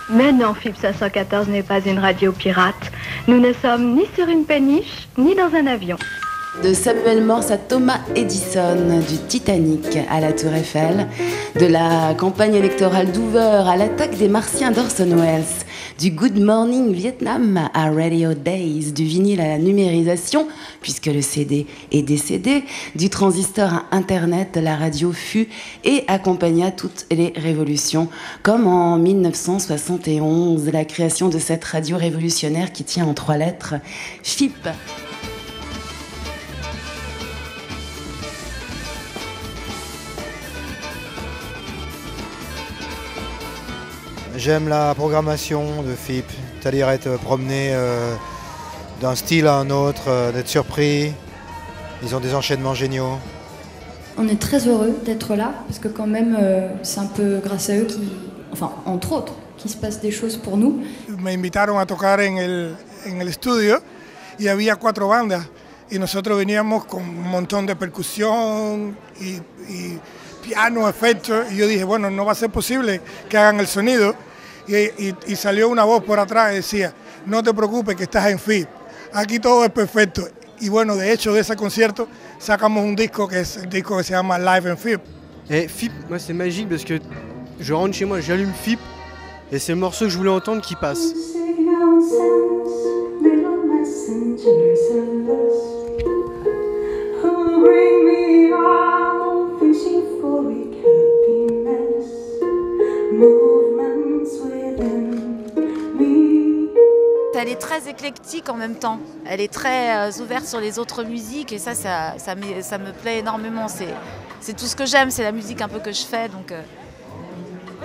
Mais non, FIP 514 n'est pas une radio pirate. Nous ne sommes ni sur une péniche, ni dans un avion. De Samuel Morse à Thomas Edison, du Titanic à la Tour Eiffel, de la campagne électorale d'Hoover à l'attaque des Martiens d'Orson Welles, du Good Morning Vietnam à Radio Days, du vinyle à la numérisation, puisque le CD est décédé, du transistor à Internet, la radio fut et accompagna toutes les révolutions, comme en 1971, la création de cette radio révolutionnaire qui tient en 3 lettres, FIP. J'aime la programmation de FIP, c'est-à-dire être promené d'un style à un autre, d'être surpris. Ils ont des enchaînements géniaux. On est très heureux d'être là, parce que quand même, c'est un peu grâce à eux enfin, entre autres, qu'il se passe des choses pour nous. Me invitaron a tocar en el estudio y había 4 bandas y nosotros veníamos con un montón de percusión y piano, efectos, y yo dije, bueno, no va a ser posible que hagan el sonido, y salió una voz por atrás y decía, no te preocupes que estás en FIP, aquí todo es perfecto. Y bueno, de hecho de ese concierto sacamos un disco que es el disco que se llama Live en FIP. Et FIP, moi c'est magique parce que je rentre chez moi, j'allume FIP et c'est le morceau que je voulais entendre qui passe. Elle est très éclectique en même temps. Elle est très ouverte sur les autres musiques et ça me plaît énormément. C'est tout ce que j'aime, c'est la musique un peu que je fais, donc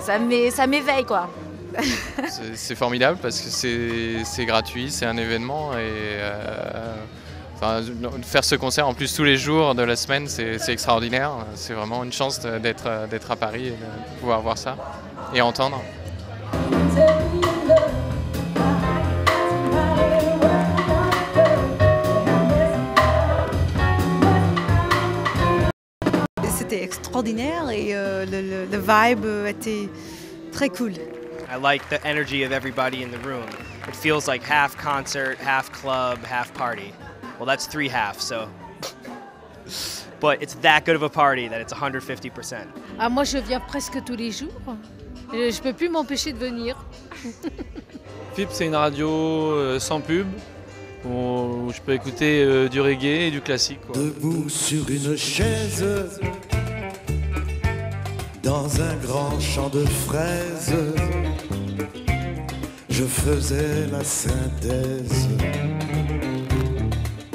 ça m'éveille quoi. C'est formidable parce que c'est gratuit, c'est un événement et faire ce concert en plus tous les jours de la semaine, c'est extraordinaire. C'est vraiment une chance d'être à Paris et de pouvoir voir ça et entendre. C'était extraordinaire et le vibe était très cool. I like the energy of everybody in the room. It feels like half concert, half club, half party. Well, that's 3 halves, so. But it's that good of a party that it's 150%. Ah, moi, je viens presque tous les jours. Je peux plus m'empêcher de venir. FIP, c'est une radio sans pub, où je peux écouter du reggae et du classique. Quoi. Debout sur une chaise, dans un grand champ de fraises, je faisais la synthèse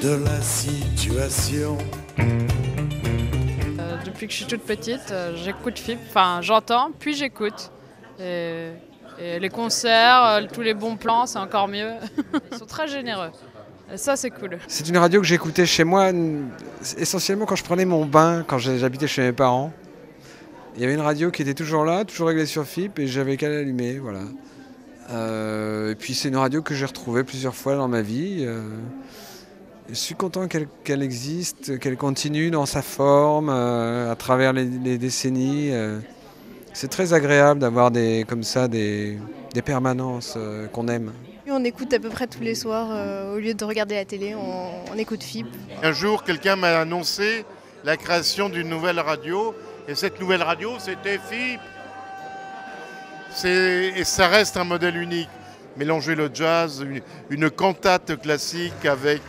de la situation. Depuis que je suis toute petite, j'écoute FIP, enfin j'entends, puis j'écoute. Et les concerts, tous les bons plans, c'est encore mieux. Ils sont très généreux. Et ça, c'est cool. C'est une radio que j'écoutais chez moi, essentiellement quand je prenais mon bain, quand j'habitais chez mes parents. Il y avait une radio qui était toujours là, toujours réglée sur FIP, et j'avais qu'à l'allumer, voilà. Et puis c'est une radio que j'ai retrouvée plusieurs fois dans ma vie. Je suis content qu'elle existe, qu'elle continue dans sa forme, à travers les décennies. C'est très agréable d'avoir comme ça des permanences qu'on aime. On écoute à peu près tous les soirs, au lieu de regarder la télé, on écoute FIP. Un jour, quelqu'un m'a annoncé la création d'une nouvelle radio, et cette nouvelle radio, c'était FIP. Et ça reste un modèle unique. Mélanger le jazz, une cantate classique avec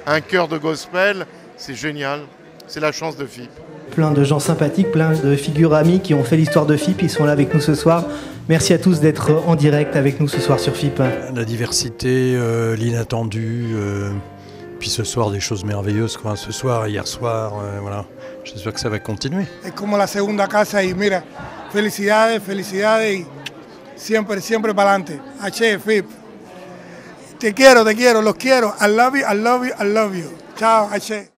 un chœur de gospel, c'est génial. C'est la chance de FIP. Plein de gens sympathiques, plein de figures amies qui ont fait l'histoire de FIP, ils sont là avec nous ce soir. Merci à tous d'être en direct avec nous ce soir sur FIP. La diversité, l'inattendu, puis ce soir des choses merveilleuses, quoi. Ce soir, hier soir, voilà. J'espère que ça va continuer. Es como la segunda casa y mira, felicidades, felicidades y siempre, siempre para adelante. H, FIP. Te quiero, los quiero. I love you, I love you, I love you. Chao, H.